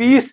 20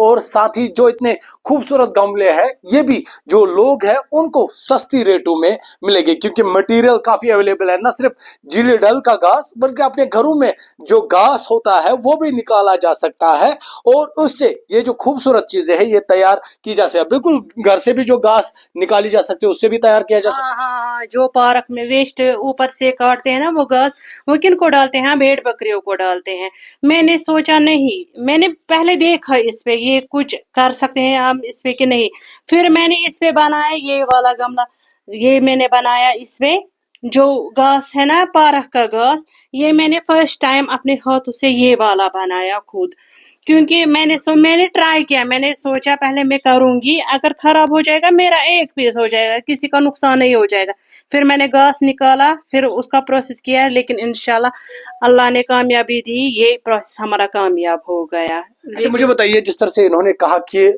اور ساتھ ہی جو اتنے خوبصورت گملے ہیں یہ بھی جو لوگ ہیں ان کو سستی ریٹوں میں ملے گی، کیونکہ مٹیریل کافی اویلیبل ہے، نہ صرف جھیل ڈل کا گھاس بلکہ اپنے گھروں میں جو گھاس ہوتا ہے وہ بھی نکالا جا سکتا ہے اور اس سے یہ جو خوبصورت چیزیں ہیں یہ تیار کی جا سکتی ہے۔ بالکل گھر سے بھی جو گھاس نکالی جا سکتی ہے اس سے بھی تیار کیا جا سکتا ہے۔ ہاں جو پارک میں ویسٹ اوپر سے کاٹتے ہیں نا وہ گھاس، وہ کن کو ڈالتے ہیں؟ بھیڑ بکریوں کو ڈالتے ہیں۔ میں نے سوچا نہیں، میں نے پہلے دیکھا اس پہ یہ کچھ کر سکتے ہیں ہم اس پہ کہ نہیں، پھر میں نے اس پہ بنایا یہ والا گملہ، یہ میں نے بنایا اس پہ جو گھاس ہے نا پارک کا گھاس، یہ میں نے فرسٹ ٹائم اپنے ہاتھوں سے یہ والا بنایا خود، کیونکہ میں نے ٹرائی کیا، میں نے سوچا پہلے میں کروں گی، اگر خراب ہو جائے گا میرا ایک پیس ہو جائے گا، کسی کا نقصان نہیں ہو جائے گا۔ پھر میں نے گھاس نکالا، پھر اس کا پروسیس کیا، لیکن انشاءاللہ اللہ نے کامیابی دی، یہ پروسیس ہمارا کامیاب ہو گیا۔ اچھا مجھے بتائیے، جس طرح سے انہوں نے کہا کہ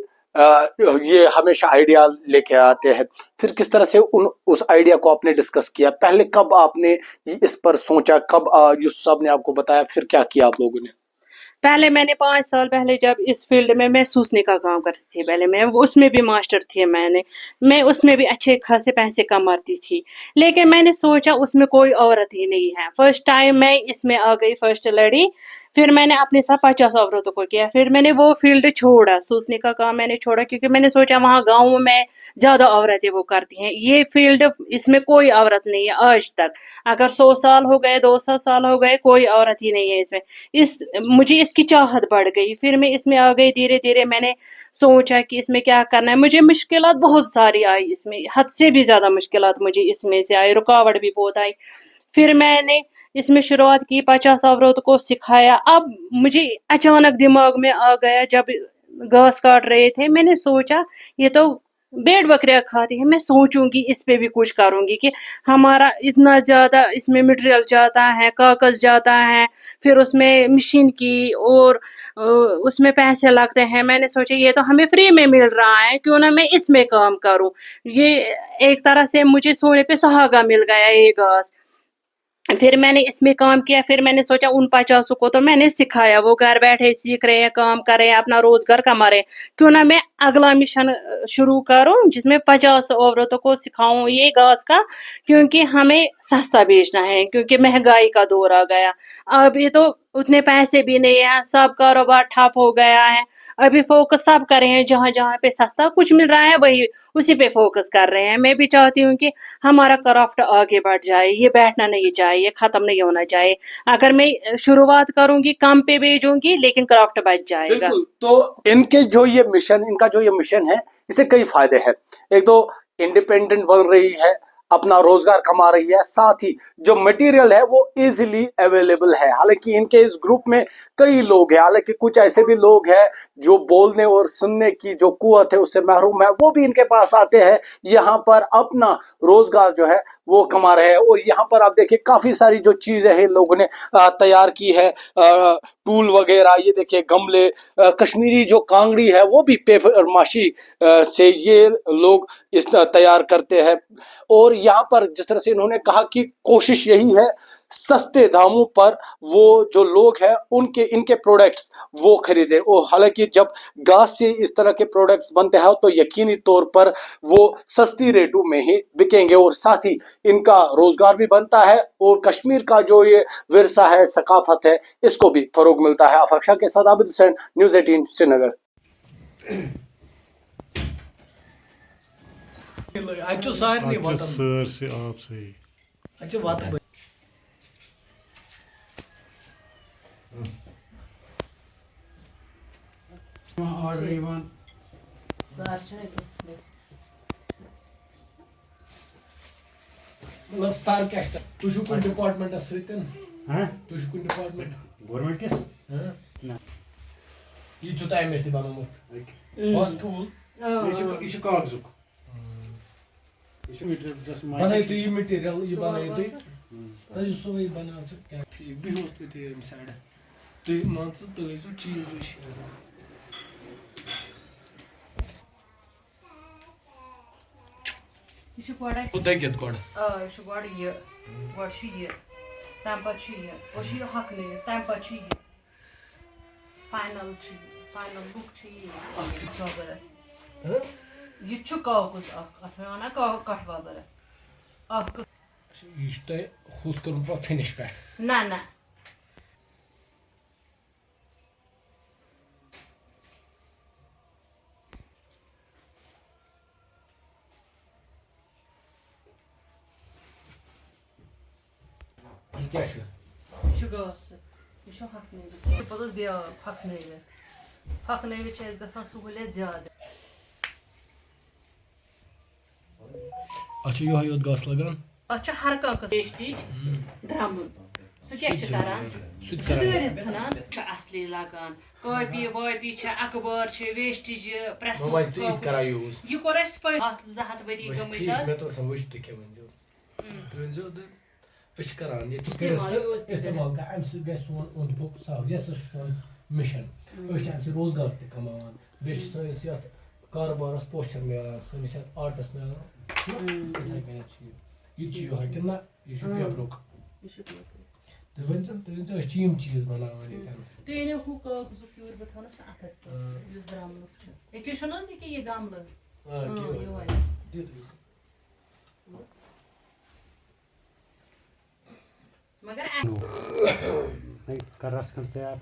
یہ ہمیشہ آئیڈیا لے کے آتے ہیں، پھر کس طرح سے اس آئیڈیا کو آپ نے ڈسکس کیا؟ پہلے کب آپ نے اس پر سوچا، کب یوسف صاحب نے آپ کو بتایا، پھر کیا کیا آپ لوگوں نے؟ پہلے میں نے 5 سال پہلے جب اس فیلڈ میں سوسنے کا کام کرتی تھی، پہلے میں اس میں بھی ماسٹر تھی، میں اس میں بھی اچھے خاصے پیسے کماتی تھی، لیکن میں نے سوچا اس میں کوئی عورت ہی نہیں ہے۔ فرسٹ ٹائم میں اس میں آ گئی، فرسٹ لڑی، پھر میں نے اپنے ساتھ 50 عورتوں کو کیا، پھر میں نے وہ فیلڈ چھوڑا، سوسنے کا کام میں نے چھوڑا، کیونکہ میں نے سوچا وہاں گاؤں میں زیادہ عورتیں وہ کرتی ہیں، یہ فیلڈ اس میں کوئی عورت نہیں ہے آج تک، اگر 100 سال ہو گئے، 200 سال ہو گئے، کوئی عورت ہی نہیں ہے اس میں۔ مجھے اس کی چاہت بڑھ گئی، پھر میں اس میں آ گئی، دھیرے دھیرے میں نے سوچا کہ اس میں کیا کرنا ہے۔ مجھے مشکلات بہت ساری آئی اس میں، حد سے بھی زیادہ مشکلات مجھے اس میں سے آئی، رکاوٹ بھی بہت آئی۔ پھر میں نے اس میں شروعات کی، 50 عورتوں کو سکھایا۔ اب مجھے اچانک دماغ میں آ گیا، جب گھاس کاٹ رہے تھے، میں نے سوچا یہ تو بھیڑ بکریاں کھاتی ہیں، میں سوچوں گی اس پہ بھی کچھ کروں گی کہ ہمارا اتنا زیادہ اس میں مٹیریل جاتا ہے، کاغذ جاتا ہے، پھر اس میں مشین کی اور اس میں پیسے لگتے ہیں۔ میں نے سوچا یہ تو ہمیں فری میں مل رہا ہے، کیوں نہ میں اس میں کام کروں، یہ ایک طرح سے مجھے سونے پہ سہاگا مل گیا یہ گھاس۔ پھر میں نے اس میں کام کیا، پھر میں نے سوچا ان 50 کو تو میں نے سکھایا، وہ گھر بیٹھے سیکھ رہے ہیں، کام کر رہے ہیں، اپنا روزگار کما رہے ہیں، کیوں نہ میں اگلا مشن شروع کروں جس میں 50 عورتوں کو سکھاؤں یہ گھاس کا، کیونکہ ہمیں سستا بیچنا ہے، کیونکہ مہنگائی کا دور آ گیا، اب یہ تو اتنے پیسے بھی نہیں ہیں، سب کاروبار ٹھپ ہو گیا ہے، ابھی فوکس سب کر رہے ہیں جہاں جہاں پہ سستا کچھ مل رہا ہے وہی اسی پہ فوکس کر رہے ہیں۔ میں بھی چاہتی ہوں کہ ہمارا کرافٹ آگے بڑھ جائے، یہ بیٹھنا نہیں چاہیے، ختم نہیں ہونا چاہیے، اگر میں شروعات کروں گی کم پہ بیچوں گی لیکن کرافٹ بچ جائے گا۔ بالکل، تو ان کا جو یہ مشن ہے اسے کئی فائدے ہیں۔ ایک تو انڈیپینڈنٹ بن رہی ہے، اپنا روزگار کما رہی ہے، ساتھ ہی جو مٹیریل ہے وہ ایزیلی اویلیبل ہے۔ حالانکہ ان کے اس گروپ میں کئی لوگ ہیں، حالانکہ کچھ ایسے بھی لوگ ہیں جو بولنے اور سننے کی جو قوت ہے اس سے محروم ہے، وہ بھی ان کے پاس آتے ہیں، یہاں پر اپنا روزگار جو ہے وہ کما رہے ہیں۔ اور یہاں پر آپ دیکھیں کافی ساری جو چیزیں ہیں لوگوں نے تیار کی ہے، ٹول وغیرہ، یہ دیکھیں گملے، کشمیری جو کانگڑی ہے وہ بھی پیپر ماشی سے یہ لوگ اس تیار کرتے ہیں۔ اور یہاں پر جس طرح سے انہوں نے کہا کہ کوشش یہی ہے سستے داموں پر وہ جو لوگ ہیں ان کے پروڈکٹس وہ خریدیں، اور حالانکہ جب گھاس سے اس طرح کے پروڈکٹس بنتے ہیں تو یقینی طور پر وہ سستی ریٹوں میں ہی بکیں گے، اور ساتھ ہی ان کا روزگار بھی بنتا ہے، اور کشمیر کا جو یہ ورثہ ہے، ثقافت ہے، اس کو بھی فروغ ملتا ہے۔ آفاق شاہ کے ساتھ عابد حسین، نیوز 18 سری نگر۔ سر سے آپ صحیح مطلب سر کیا تھی کن ڈپارٹمنٹ ستن تھی کن ڈپارٹمنٹ گورنمنٹ کس یہ تمے سے بنوت بس ٹول یہ کاغذ بنائی تھی یہ مٹیریل، یہ بنائی تھی تھی سوئی بنا کیا ٹھیک بہوس تھی ام سائڈ تھی مان تھی چیز وچ دگت گۄڈٕ یہ گۄڈٕ یہ گۄڈٕ چھُ یہ تمہِ پتہٕ چھُ یہ گۄڈٕ چھُ یہِ ہۄکھنٲیِتھ تمہِ پتہٕ چھُ یہِ فاینل چھُ یہِ final look to you. You took out with a cotton. یہ چھُ تۄہہِ ہُتھ کوٚرمُت پَتہٕ فِنِش پٮ۪ٹھ Nana. یہِ کیٛاہ چھُ You should go. You should have me. You put it be a fuck navy. Fuck navy chase the sun so will let زیادٕ. اَتھ چھُ یِہوٚے یوت گاسہٕ لگان اَتھ چھُ ہر کانٛہہ قٕسم ویسٹیج درٛمُن سُہ کیٛاہ چھِ کران سُہ تہِ سُہ کران دٲرِتھ ژھٕنان چھُ اَصلی لگان کاپی واپی چھِ اخبار چھِ ویسٹیج پرٛٮ۪س وۄنۍ تہِ یہِ تہِ کران یوٗز یہِ کوٚر اَسہِ ہَتھ 200 ؤری وۄنۍ چھُ گٔمٕتۍ ٹھیٖک مےٚ تَتھ توٚر سمجھ تُہۍ کیٛاہ ؤنۍزیو تُہۍ ؤنۍزیو تہٕ أسۍ چھِ کران ییٚتہِ استعمال یوٗز تہِ استعمال کَران اَمہِ سۭتۍ گژھِ سون اوٚنٛد پوٚک صاف یہِ ہسا چھُ سون مِشن أسۍ چھِ اَمہِ سۭتۍ روزگار تہِ کماوان بیٚیہِ چھِ سٲنِس یَتھ کاروبارس پوچھر مِلان سٲنِس یَتھ آرٹس مِلان یِتھَے کٔنٮ۪تھ چھُ یہِ تہِ چھُ یِہوٚے کِنہٕ نہ یہِ چھُ پیپرُک تُہۍ ؤنۍزیو أسۍ چھِ یِم چیٖز بناوان ییٚتٮ۪ن تُہۍ أنِو ہُہ کاغذُک یوٗر بہٕ تھاونَس سُہ اَتھس پٮ۪ٹھ یُس درٛمنُک چھُ أکیٛاہ چھُنہٕ حظ ییٚکیٛاہ یہِ گملہٕ یِہوٚے مگر کر رَژھ کھنٛڈ تیار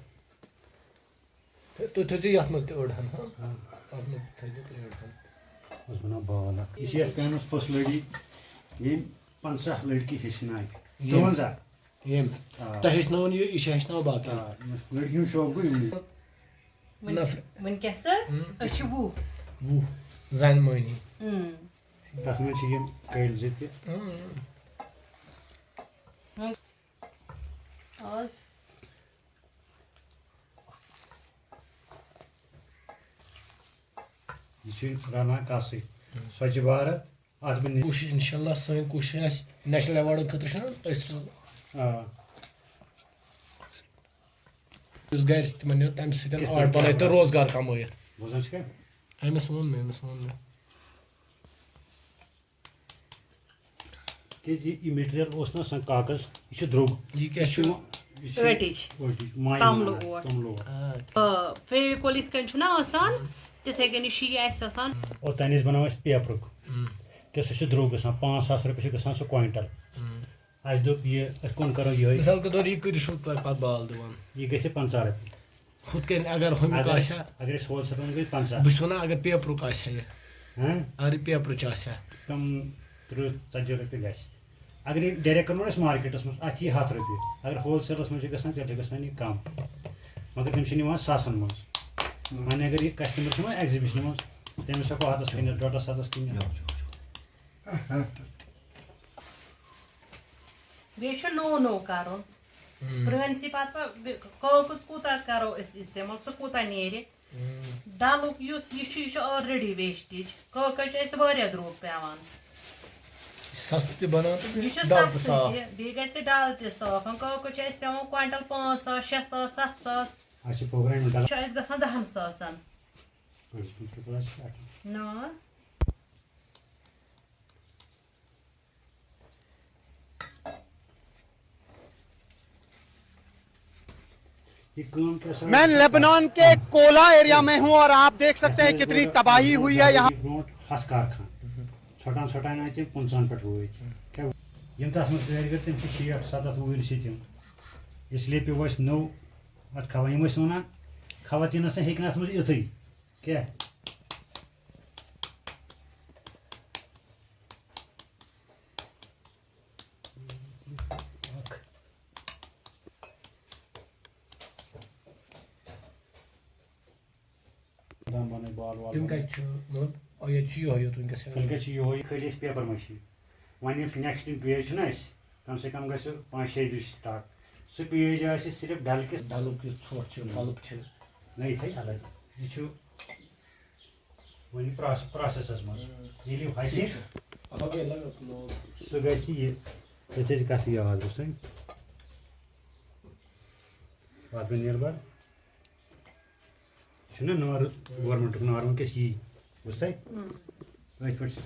تُہۍ تھٲیزیو یَتھ منٛز تہِ أڑ ہن اَتھ منٛز تھٲیزیو تُہۍ أڑ ہن بہٕ بناو بال اکھ یہِ چھِ یَتھ کامہِ فٔسٹ لٔڈی ییٚمۍ 50 لٔڑکی ہیٚچھنایہِ 53 ییٚمۍ تۄہہِ ہیٚچھناوُن یہِ چھِ ہیٚچھناوان باقٕے لٔڑکی ہُنٛد شوق گوٚو یِمنٕے نفر وٕنکٮ۪س أسۍ چھِ 20 وُہ زَنہِ مٔہنی تَتھ منٛز چھِ یِم کٔلۍ زٕ تہِ آز یہِ چھِ رَنان کَسٕے سۄچہِ بھارت اَتھ بہٕ کوٗشِش اِنشاء اللہ سٲنۍ کوٗشِش آسہِ نیشنل ایواڈن خٲطرٕ چھُنہ أسۍ آ یُس گرِ چھِ تِمن نیُن تَمہِ سۭتۍ آرٹ بَنٲیِتھ تہٕ روزگار کَمٲیِتھ بوزان چھِ کیٛاہ أمِس ووٚن مےٚ کیٛازِ یہِ میٹیٖریَل اوس نہ آسان کاغذ یہِ چھُ درٛوگ یہِ کیٛاہ چھُ ٲٹِچ توٚملہٕ اوٹ فیوِکول یِتھ کٔنۍ چھُنہ آسان تِتھَے کٔنی چھِ یہِ اَسہِ آسان اور تَمہِ نِش بَناو اَسہِ پیپرُک کہِ سُہ چھُ درٛوگ گژھان 5,000 رۄپیہِ چھُ گژھان سُہ کویِنٹَل اَسہِ دوٚپ یہِ أسۍ کُن کَرو یِہوٚے مِثال کے طور یہِ کۭتِس چھُو تۄہہِ پَتہٕ بال دِوان یہِ گژھِ 50 رۄپیہِ ہُتھ کٔنۍ اگر ہُمیُک آسہِ ہا اگر أسۍ ہول سیل گژھِ 50 بہٕ چھُس وَنان اگر پیپرُک آسہِ ہا یہِ ہاں اگر یہِ پیپرٕچ آسہِ ہا تِم 30-40 رۄپیہِ گژھِ اگر یہِ ڈایریکٹ کَرو أسۍ مارکیٹَس منٛز اَتھ یی 100 رۄپیہِ اگر ہول سیلَس منٛز چھِ گژھان تیٚلہِ چھِ گژھان یہِ کَم مگر تِم چھِ نِوان ساسَن منٛز وۄنۍ اگر یہِ کَسٹمَر چھِ نِوان ایٚگزِبِشنہِ منٛز تٔمِس ہٮ۪کو 100 کٕنِتھ 150 کٕنِتھ بیٚیہِ چھُ نوٚو نوٚو کَرُن پرٛٲنسٕے پَتہٕ کاکُد کوٗتاہ کَرو أسۍ اِستعمال سُہ کوٗتاہ نیرِ ڈَلُک یُس یہِ چھُ آلریڈی ویسٹیج کاکَد چھُ اَسہِ واریاہ درٛوگ پٮ۪وان سَستہٕ تہِ بَنان تہٕ یہِ چھُ ڈَل تہِ سَستہٕ صاف تہِ بیٚیہِ گژھِ ڈَل تہِ صاف کاکُد چھُ اَسہِ پٮ۪وان کویِنٹَل 5,000 6,000 7,000 اَسہِ چھِ پرٛوگرام چھُ اَسہِ گژھان 10 ساسَن نا میں لیبنان کے کولا ایریا میں ہوں اور آپ دیکھ سکتے ہیں کتنی تباہی ہوئی ہے یہاں ہَتھ کارخان ژھۄٹان آیہِ تِم 15 پٮ۪ٹھ وٲتۍ یِم تَتھ منٛز تیٲری کٔر تِم چھِ 60-70 وُہٕرۍ چھِ تِم اِسلیے پیوٚو اَسہِ نوٚو اَتھ کھوا یِم ٲسۍ وَنان خواتیٖن ہسا ہیٚکہِ نہٕ اَتھ منٛز یِتھٕے کیٛاہ تِم کَتہِ چھُ مطلب ییٚتہِ چھُ یِہوٚے یوت وٕنکٮ۪س وٕنکٮ۪س چھِ یِہوٚے خٲلی اَسہِ پیپر مٲشی وۄنۍ یِم نیکسٹ پیج چھُنہ اَسہِ کم سے کم گژھِ 5-6 دۄہ سٹاٹ سُہ پیج آسہِ صرف ڈل کِس ڈَلُک یُس ژھۄٹھ چھُ پَلُپ چھِ نہ یِتھَے الگ یہِ چھُ وٕنہِ پرٛاسٮ۪سَس منٛز ییٚلہِ یہِ ہۄکھِ سُہ گژھِ یہِ تَتھ ٲسۍ کَتھٕ یاد وٕچھٕنۍ آتھ نِربر چھُنہ نارٕ گورمٮ۪نٛٹُک نار وٕنکٮ۪س یی بوٗزتھا أتھۍ پٮ۪ٹھ چھِ